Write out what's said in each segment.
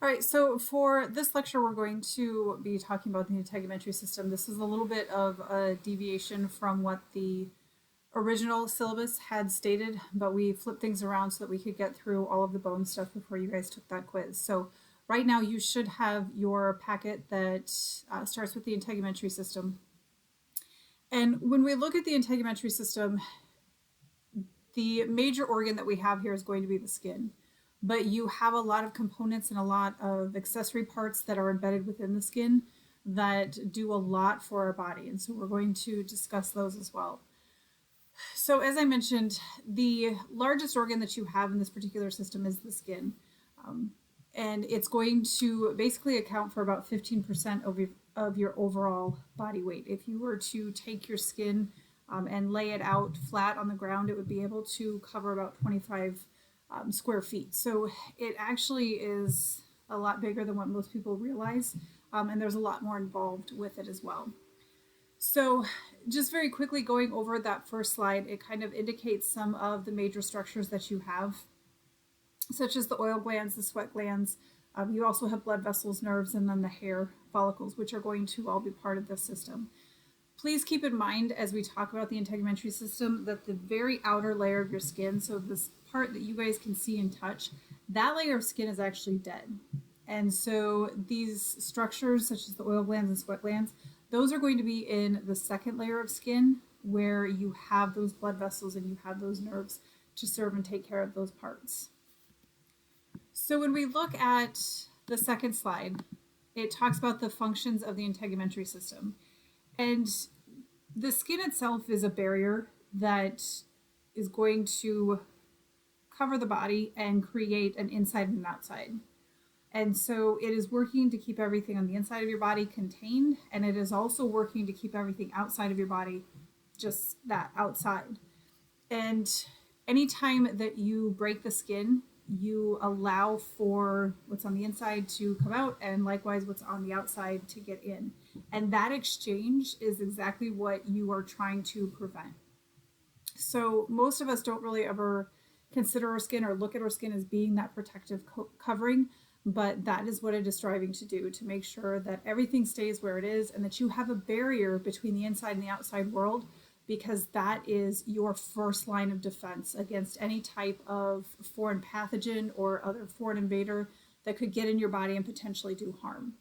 All right, so for this lecture, we're going to be talking about the integumentary system. This is a little bit of a deviation from what the original syllabus had stated, but we flipped things around so that we could get through all of the bone stuff before you guys took that quiz. So right now you should have your packet that starts with the integumentary system. And when we look at the integumentary system, the major organ that we have here is going to be the skin. But you have a lot of components and a lot of accessory parts that are embedded within the skin that do a lot for our body. And so we're going to discuss those as well. So as I mentioned, the largest organ that you have in this particular system is the skin. And it's going to basically account for about 15% of your overall body weight. If you were to take your skin and lay it out flat on the ground, it would be able to cover about 25 square feet. So it actually is a lot bigger than what most people realize, and there's a lot more involved with it as well. So just very quickly going over that first slide, it kind of indicates some of the major structures that you have, such as the oil glands, the sweat glands. You also have blood vessels, nerves, and then the hair follicles, which are going to all be part of this system. Please keep in mind as we talk about the integumentary system that the very outer layer of your skin, so this part that you guys can see and touch, that layer of skin is actually dead. And so these structures, such as the oil glands and sweat glands, those are going to be in the second layer of skin where you have those blood vessels and you have those nerves to serve and take care of those parts. So when we look at the second slide, it talks about the functions of the integumentary system. And the skin itself is a barrier that is going to cover the body and create an inside and an outside. And so it is working to keep everything on the inside of your body contained, and it is also working to keep everything outside of your body just that outside. And anytime that you break the skin, you allow for what's on the inside to come out and likewise what's on the outside to get in. And that exchange is exactly what you are trying to prevent. So most of us don't really ever consider our skin or look at our skin as being that protective covering, but that is what it is striving to do, to make sure that everything stays where it is and that you have a barrier between the inside and the outside world, because that is your first line of defense against any type of foreign pathogen or other foreign invader that could get in your body and potentially do harm.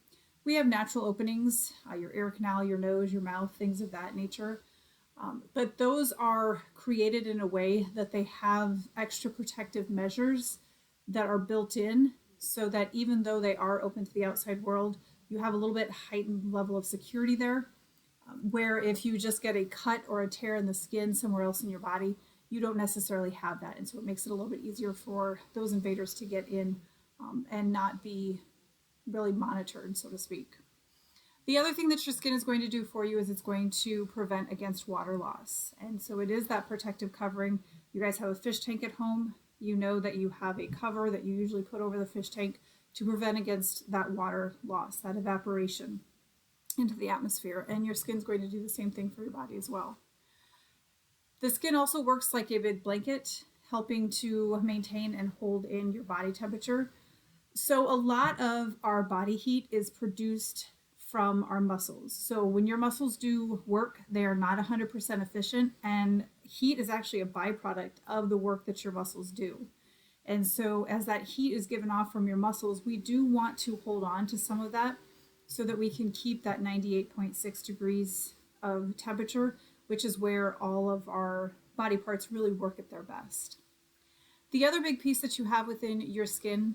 We have natural openings, your ear canal, your nose, your mouth, things of that nature. But those are created in a way that they have extra protective measures that are built in so that even though they are open to the outside world, you have a little bit heightened level of security there. Where if you just get a cut or a tear in the skin somewhere else in your body, you don't necessarily have that. And so it makes it a little bit easier for those invaders to get in and not be really monitored, so to speak. The other thing that your skin is going to do for you is it's going to prevent against water loss. And so it is that protective covering. You guys have a fish tank at home. You know that you have a cover that you usually put over the fish tank to prevent against that water loss, that evaporation into the atmosphere, and your skin's going to do the same thing for your body as well. The skin also works like a big blanket, helping to maintain and hold in your body temperature. So a lot of our body heat is produced from our muscles. So when your muscles do work, they are not 100% efficient, and heat is actually a byproduct of the work that your muscles do. And so as that heat is given off from your muscles, we do want to hold on to some of that so that we can keep that 98.6 degrees of temperature, which is where all of our body parts really work at their best. The other big piece that you have within your skin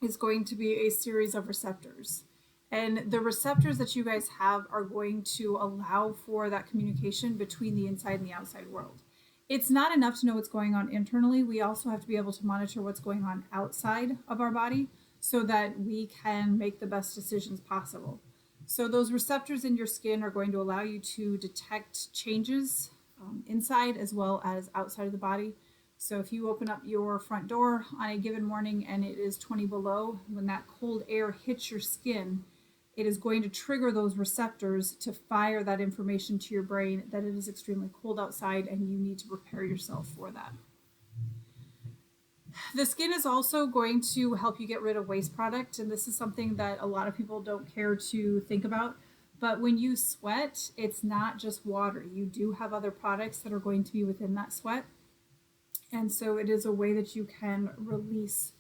is going to be a series of receptors. And the receptors that you guys have are going to allow for that communication between the inside and the outside world. It's not enough to know what's going on internally. We also have to be able to monitor what's going on outside of our body so that we can make the best decisions possible. So those receptors in your skin are going to allow you to detect changes inside as well as outside of the body. So if you open up your front door on a given morning and it is 20 below, when that cold air hits your skin, it is going to trigger those receptors to fire that information to your brain that it is extremely cold outside and you need to prepare yourself for that. The skin is also going to help you get rid of waste product, and this is something that a lot of people don't care to think about. But when you sweat, it's not just water. You do have other products that are going to be within that sweat. And so it is a way that you can release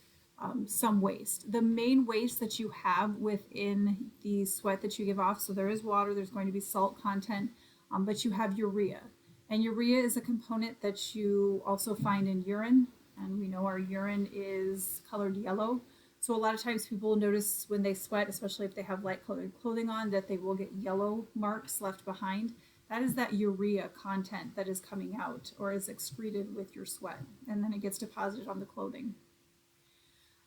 some waste. The main waste that you have within the sweat that you give off, so there is water, there's going to be salt content, but you have urea. And urea is a component that you also find in urine. And we know our urine is colored yellow. So a lot of times people notice when they sweat, especially if they have light colored clothing on, that they will get yellow marks left behind. That is that urea content that is coming out or is excreted with your sweat, and then it gets deposited on the clothing.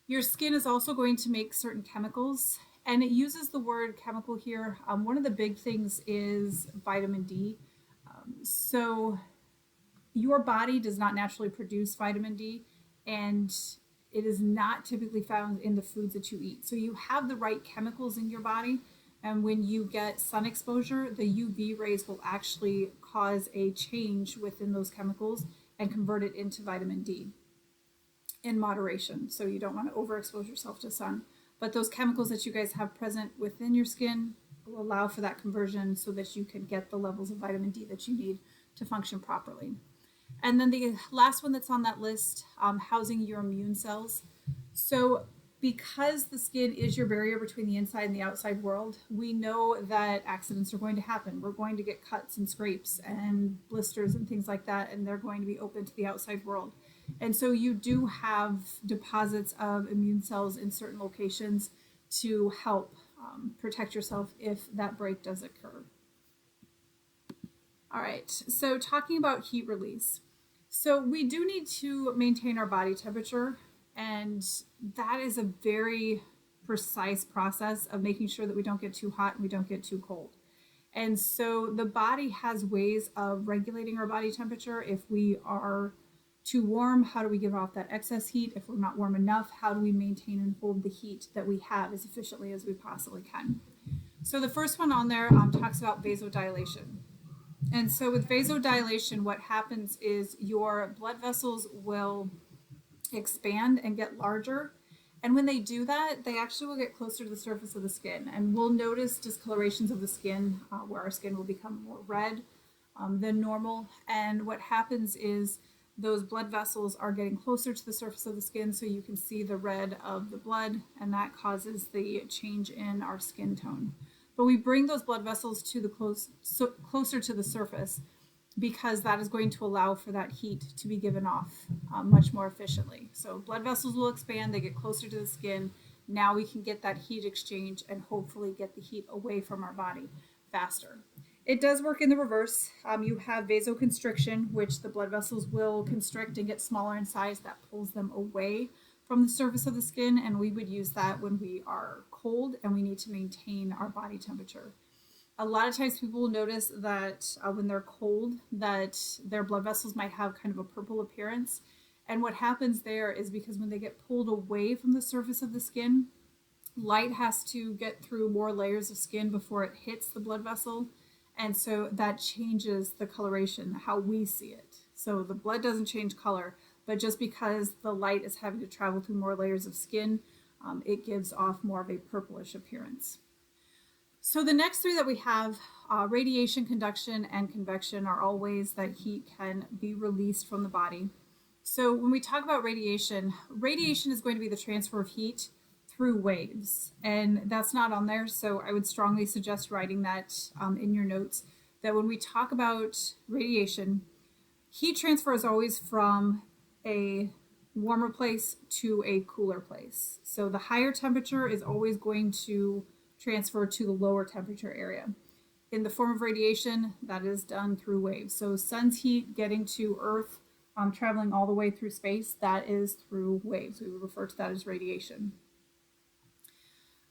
Your skin is also going to make certain chemicals, and it uses the word chemical here. One of the big things is vitamin D. So your body does not naturally produce vitamin D, and it is not typically found in the foods that you eat. So you have the right chemicals in your body, and when you get sun exposure, the UV rays will actually cause a change within those chemicals and convert it into vitamin D in moderation. So you don't want to overexpose yourself to sun. But those chemicals that you guys have present within your skin will allow for that conversion so that you can get the levels of vitamin D that you need to function properly. And then the last one that's on that list, housing your immune cells. So because the skin is your barrier between the inside and the outside world, we know that accidents are going to happen. We're going to get cuts and scrapes and blisters and things like that, and they're going to be open to the outside world. And so you do have deposits of immune cells in certain locations to help protect yourself if that break does occur. All right, so talking about heat release. So we do need to maintain our body temperature, and that is a very precise process of making sure that we don't get too hot and we don't get too cold. And so the body has ways of regulating our body temperature. If we are too warm, how do we give off that excess heat? If we're not warm enough, how do we maintain and hold the heat that we have as efficiently as we possibly can? So the first one on there talks about vasodilation. And so with vasodilation, what happens is your blood vessels will expand and get larger. And when they do that, they actually will get closer to the surface of the skin. And we'll notice discolorations of the skin where our skin will become more red than normal. And what happens is those blood vessels are getting closer to the surface of the skin, so you can see the red of the blood, and that causes the change in our skin tone. But we bring those blood vessels to the closer to the surface because that is going to allow for that heat to be given off much more efficiently. So blood vessels will expand, they get closer to the skin. Now we can get that heat exchange and hopefully get the heat away from our body faster. It does work in the reverse. You have vasoconstriction, which the blood vessels will constrict and get smaller in size. That pulls them away from the surface of the skin, and we would use that when we are cold and we need to maintain our body temperature. A lot of times people will notice that when they're cold that their blood vessels might have kind of a purple appearance. And what happens there is because when they get pulled away from the surface of the skin, light has to get through more layers of skin before it hits the blood vessel. And so that changes the coloration, how we see it. So the blood doesn't change color, but just because the light is having to travel through more layers of skin, it gives off more of a purplish appearance. So the next three that we have, radiation, conduction, and convection, are all ways that heat can be released from the body. So when we talk about radiation, radiation is going to be the transfer of heat through waves, and that's not on there, so I would strongly suggest writing that in your notes, that when we talk about radiation, heat transfer is always from a warmer place to a cooler place. So the higher temperature is always going to transfer to the lower temperature area. In the form of radiation, that is done through waves. So sun's heat getting to Earth, traveling all the way through space, that is through waves. We would refer to that as radiation.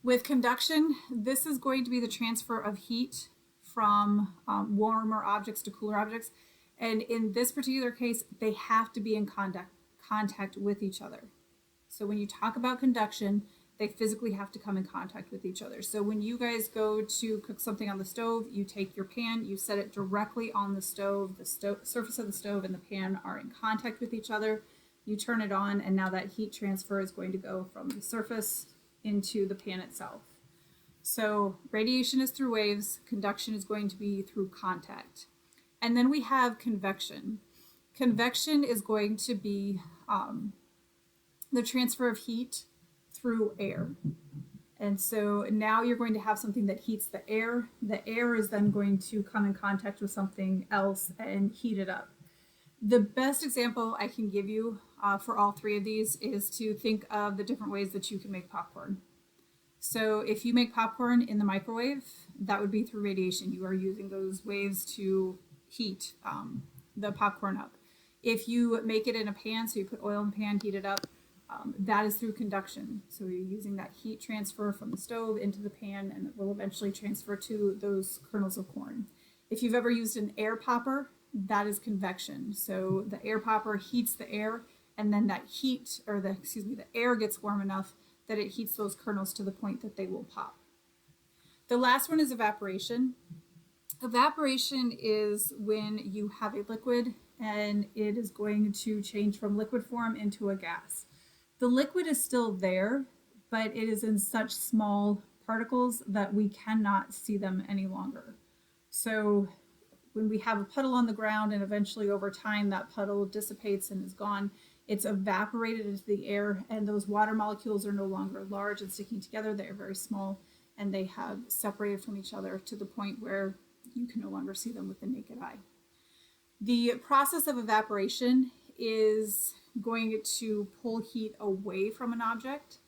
With conduction, this is going to be the transfer of heat from warmer objects to cooler objects. And in this particular case, they have to be in contact with each other. So when you talk about conduction, they physically have to come in contact with each other. So when you guys go to cook something on the stove, you take your pan, you set it directly on the stove surface of the stove and the pan are in contact with each other. you turn it on, and now that heat transfer is going to go from the surface into the pan itself. So radiation is through waves, conduction is going to be through contact. And then we have convection. Convection is going to be the transfer of heat through air. And so now you're going to have something that heats the air. The air is then going to come in contact with something else and heat it up. The best example I can give you for all three of these is to think of the different ways that you can make popcorn. So if you make popcorn in the microwave, that would be through radiation. You are using those waves to heat the popcorn up. If you make it in a pan, so you put oil in the pan, heat it up, that is through conduction. So you're using that heat transfer from the stove into the pan, and it will eventually transfer to those kernels of corn. If you've ever used an air popper, that is convection. So the air popper heats the air, and then that heat, or the air gets warm enough that it heats those kernels to the point that they will pop. The last one is evaporation. Evaporation is when you have a liquid and it is going to change from liquid form into a gas. The liquid is still there, but it is in such small particles that we cannot see them any longer. So when we have a puddle on the ground and eventually over time that puddle dissipates and is gone, it's evaporated into the air, and those water molecules are no longer large and sticking together. They are very small, and they have separated from each other to the point where you can no longer see them with the naked eye. The process of evaporation is going to pull heat away from an object,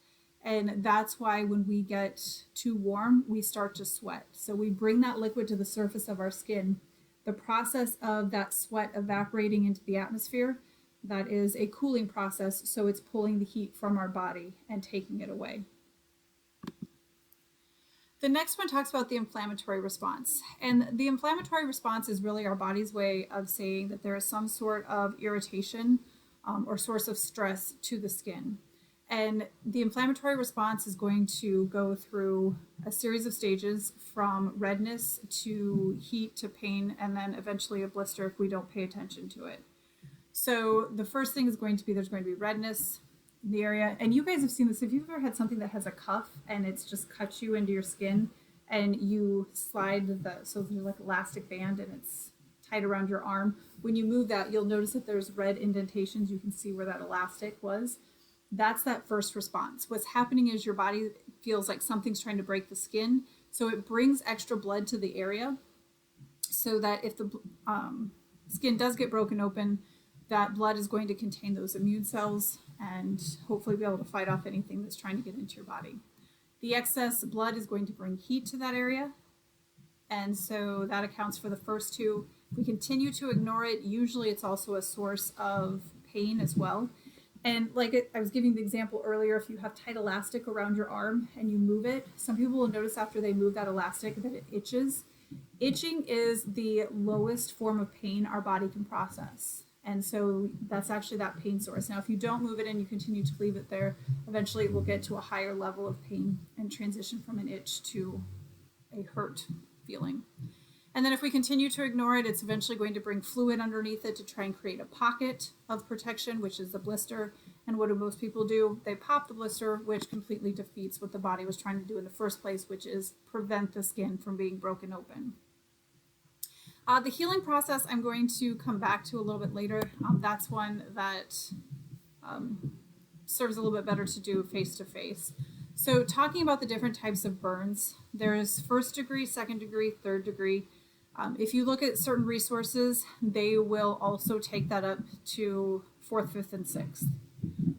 and that's why when we get too warm, we start to sweat. So we bring that liquid to the surface of our skin. The process of that sweat evaporating into the atmosphere, that is a cooling process, so it's pulling the heat from our body and taking it away. The next one talks about the inflammatory response. And the inflammatory response is really our body's way of saying that there is some sort of irritation or source of stress to the skin. And the inflammatory response is going to go through a series of stages, from redness to heat to pain, and then eventually a blister if we don't pay attention to it. So the first thing is going to be, there's going to be redness in the area. And you guys have seen this. If you've ever had something that has a cuff and it's just cut you into your skin, and you slide so there's like elastic band and it's tight around your arm. When you move that, you'll notice that there's red indentations. You can see where that elastic was. That's that first response. What's happening is your body feels like something's trying to break the skin. So it brings extra blood to the area so that if the skin does get broken open, that blood is going to contain those immune cells and hopefully be able to fight off anything that's trying to get into your body. The excess blood is going to bring heat to that area, and so that accounts for the first two. If we continue to ignore it, usually it's also a source of pain as well. And like I was giving the example earlier, if you have tight elastic around your arm and you move it, some people will notice after they move that elastic that it itches. Itching is the lowest form of pain our body can process. And so that's actually that pain source. Now, if you don't move it and you continue to leave it there, eventually it will get to a higher level of pain and transition from an itch to a hurt feeling. And then if we continue to ignore it, it's eventually going to bring fluid underneath it to try and create a pocket of protection, which is the blister. And what do most people do? They pop the blister, which completely defeats what the body was trying to do in the first place, which is prevent the skin from being broken open. The healing process I'm going to come back to a little bit later. That's one that serves a little bit better to do face to face. So talking about the different types of burns, there's first degree, second degree, third degree. If you look at certain resources, they will also take that up to fourth, fifth, and sixth.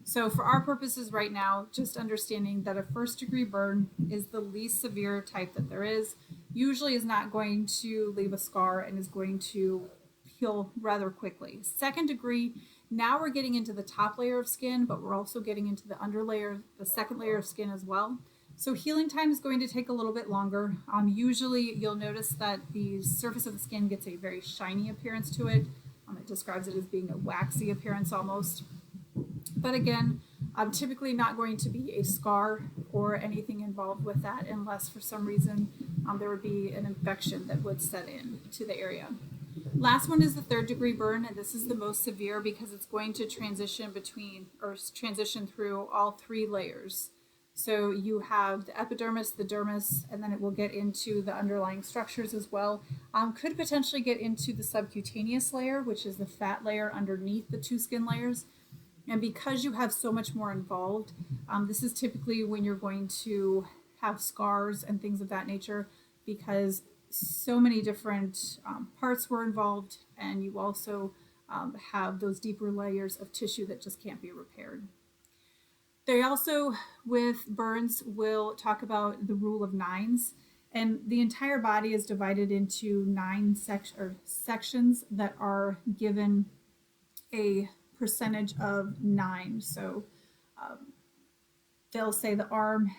So for our purposes right now, just understanding that a first degree burn is the least severe type that there is, usually is not going to leave a scar and is going to heal rather quickly. Second degree, now we're getting into the top layer of skin, but we're also getting into the underlayer, the second layer of skin as well. So healing time is going to take a little bit longer. Usually you'll notice that the surface of the skin gets a very shiny appearance to it. It describes it as being a waxy appearance almost. But again, typically not going to be a scar or anything involved with that unless for some reason there would be an infection that would set in to the area. Last one is the 3rd-degree burn, and this is the most severe because it's going to transition through all 3 layers. So you have the epidermis, the dermis, and then it will get into the underlying structures as well. Could potentially get into the subcutaneous layer, which is the fat layer underneath the 2 skin layers. And because you have so much more involved, this is typically when you're going to have scars and things of that nature, because so many different parts were involved, and you also have those deeper layers of tissue that just can't be repaired. They also, with burns, will talk about the rule of 9s, and the entire body is divided into 9 sections that are given a percentage of 9. So they'll say the arm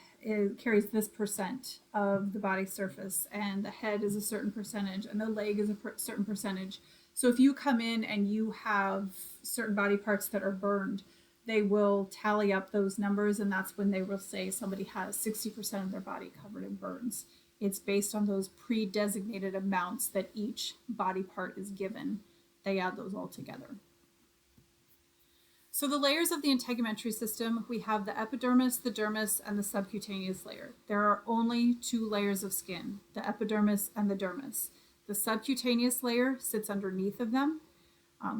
carries this percent of the body surface, and the head is a certain percentage, and the leg is a certain percentage. So if you come in and you have certain body parts that are burned, they will tally up those numbers, and that's when they will say somebody has 60% of their body covered in burns. It's based on those pre-designated amounts that each body part is given. They add those all together. So the layers of the integumentary system, we have the epidermis, the dermis, and the subcutaneous layer. There are only 2 layers of skin, the epidermis and the dermis. The subcutaneous layer sits underneath of them,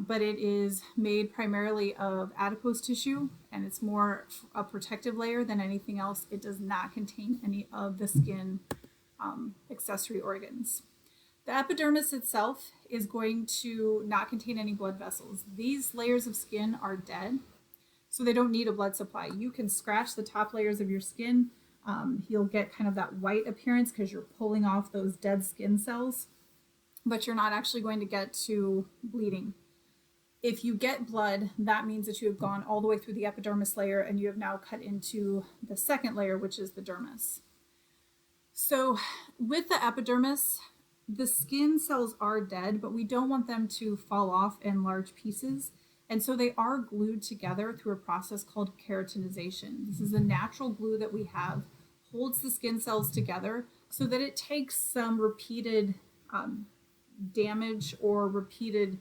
but it is made primarily of adipose tissue, and it's more a protective layer than anything else. It does not contain any of the skin accessory organs. The epidermis itself is going to not contain any blood vessels. These layers of skin are dead, so they don't need a blood supply. You can scratch the top layers of your skin. You'll get kind of that white appearance because you're pulling off those dead skin cells, but you're not actually going to get to bleeding. If you get blood, that means that you have gone all the way through the epidermis layer and you have now cut into the 2nd layer, which is the dermis. So with the epidermis, the skin cells are dead, but we don't want them to fall off in large pieces. And so they are glued together through a process called keratinization. This is a natural glue that we have, holds the skin cells together so that it takes some repeated damage or repeated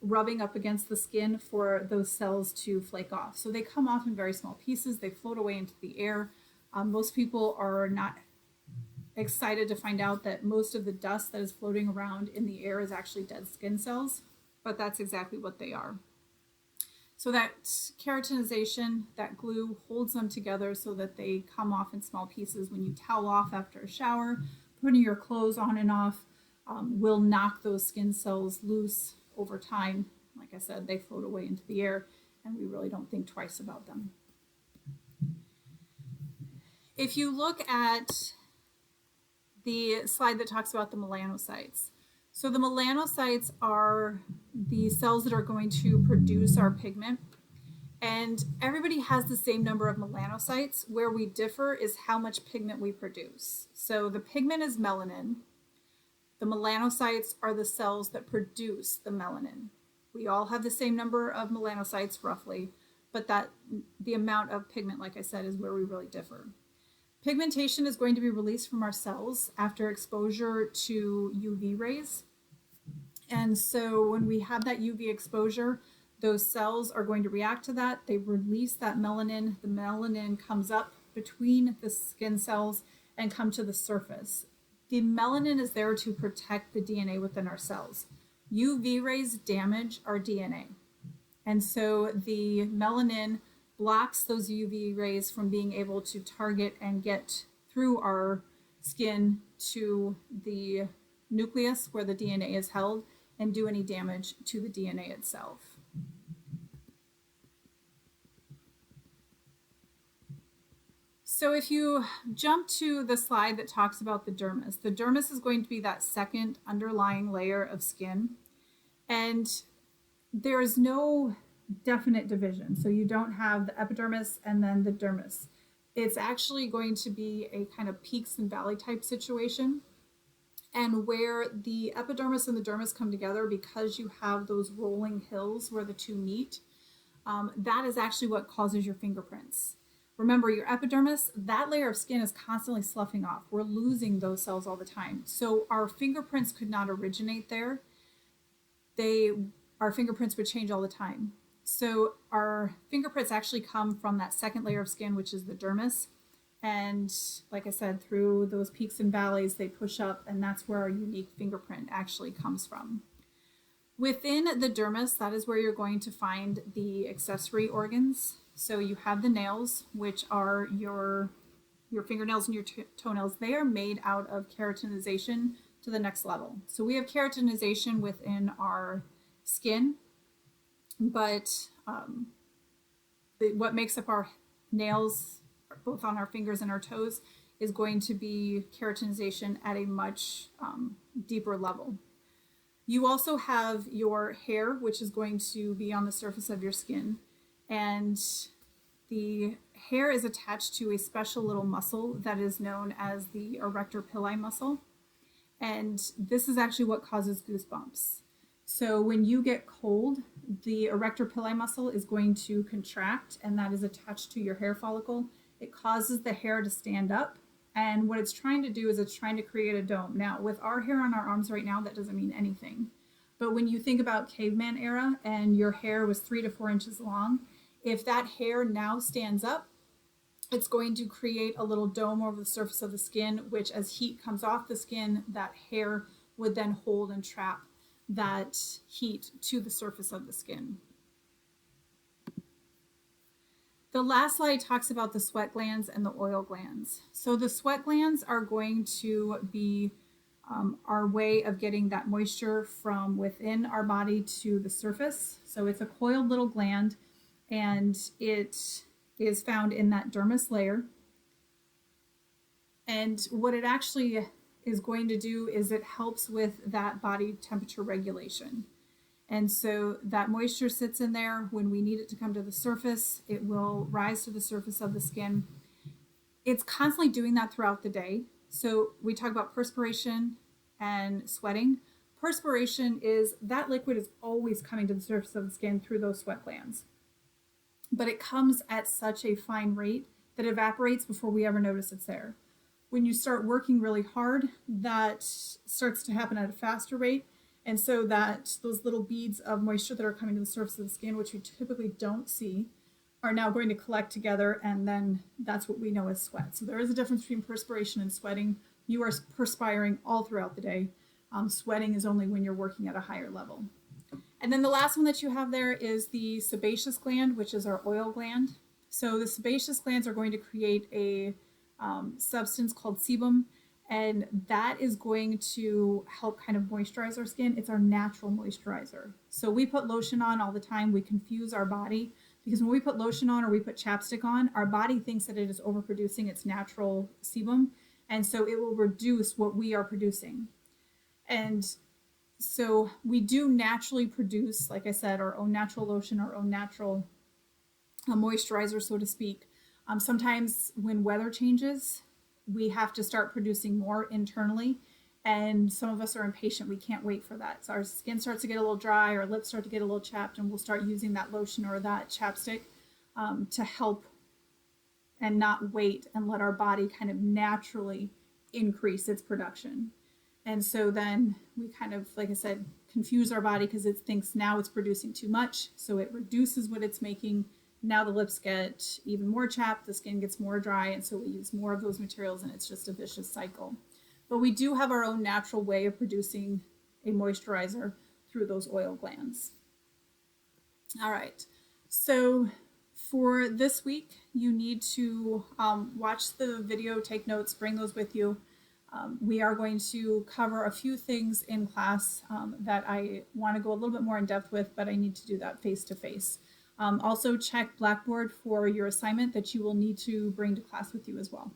rubbing up against the skin for those cells to flake off. So they come off in very small pieces. They float away into the air. Most people are not excited to find out that most of the dust that is floating around in the air is actually dead skin cells, but that's exactly what they are. So that keratinization, that glue, holds them together so that they come off in small pieces. When you towel off after a shower, putting your clothes on and off will knock those skin cells loose over time. Like I said, they float away into the air, and we really don't think twice about them. If you look at the slide that talks about the melanocytes. So the melanocytes are the cells that are going to produce our pigment. And everybody has the same number of melanocytes. Where we differ is how much pigment we produce. So the pigment is melanin. The melanocytes are the cells that produce the melanin. We all have the same number of melanocytes roughly, but the amount of pigment, like I said, is where we really differ. Pigmentation is going to be released from our cells after exposure to UV rays. And so when we have that UV exposure, those cells are going to react to that. They release that melanin. The melanin comes up between the skin cells and come to the surface. The melanin is there to protect the DNA within our cells. UV rays damage our DNA. And so the melanin blocks those UV rays from being able to target and get through our skin to the nucleus where the DNA is held and do any damage to the DNA itself. So if you jump to the slide that talks about the dermis is going to be that 2nd underlying layer of skin, and there is no definite division. So you don't have the epidermis and then the dermis. It's actually going to be a kind of peaks and valley type situation. And where the epidermis and the dermis come together, because you have those rolling hills where the 2 meet, that is actually what causes your fingerprints. Remember, your epidermis, that layer of skin is constantly sloughing off. We're losing those cells all the time. So our fingerprints could not originate there. our fingerprints would change all the time. So our fingerprints actually come from that second layer of skin, which is the dermis. And like I said, through those peaks and valleys, they push up, and that's where our unique fingerprint actually comes from. Within the dermis, that is where you're going to find the accessory organs. So you have the nails, which are your fingernails and your toenails. They are made out of keratinization to the next level. So we have keratinization within our skin, but what makes up our nails, both on our fingers and our toes, is going to be keratinization at a much deeper level. You also have your hair, which is going to be on the surface of your skin, and the hair is attached to a special little muscle that is known as the erector pili muscle, and this is actually what causes goosebumps. So when you get cold, the erector pili muscle is going to contract, and that is attached to your hair follicle. It causes the hair to stand up, and what it's trying to do is it's trying to create a dome. Now, with our hair on our arms right now, that doesn't mean anything. But when you think about caveman era and your hair was 3 to 4 inches long, if that hair now stands up, it's going to create a little dome over the surface of the skin, which as heat comes off the skin, that hair would then hold and trap that heat to the surface of the skin. The last slide talks about the sweat glands and the oil glands. So the sweat glands are going to be our way of getting that moisture from within our body to the surface. So it's a coiled little gland, and it is found in that dermis layer. And what it actually is going to do is it helps with that body temperature regulation. And so that moisture sits in there. When we need it to come to the surface, it will rise to the surface of the skin. It's constantly doing that throughout the day. So we talk about perspiration and sweating. Perspiration is that liquid is always coming to the surface of the skin through those sweat glands. But it comes at such a fine rate that it evaporates before we ever notice it's there. When you start working really hard, that starts to happen at a faster rate. And so that those little beads of moisture that are coming to the surface of the skin, which we typically don't see, are now going to collect together, and then that's what we know as sweat. So there is a difference between perspiration and sweating. You are perspiring all throughout the day. Sweating is only when you're working at a higher level. And then the last one that you have there is the sebaceous gland, which is our oil gland. So the sebaceous glands are going to create a substance called sebum, and that is going to help kind of moisturize our skin. It's our natural moisturizer. So we put lotion on all the time. We confuse our body because when we put lotion on or we put chapstick on, our body thinks that it is overproducing its natural sebum, and so it will reduce what we are producing. And so we do naturally produce, like I said, our own natural lotion, our own natural moisturizer, so to speak. Sometimes when weather changes, we have to start producing more internally, and some of us are impatient. We can't wait for that. So our skin starts to get a little dry, our lips start to get a little chapped, and we'll start using that lotion or that chapstick to help and not wait and let our body kind of naturally increase its production. And so then we kind of, like I said, confuse our body because it thinks now it's producing too much, so it reduces what it's making. Now the lips get even more chapped, the skin gets more dry, and so we use more of those materials, and it's just a vicious cycle. But we do have our own natural way of producing a moisturizer through those oil glands. All right, so for this week, you need to watch the video, take notes, bring those with you. We are going to cover a few things in class that I want to go a little bit more in depth with, but I need to do that face-to-face. Also check Blackboard for your assignment that you will need to bring to class with you as well.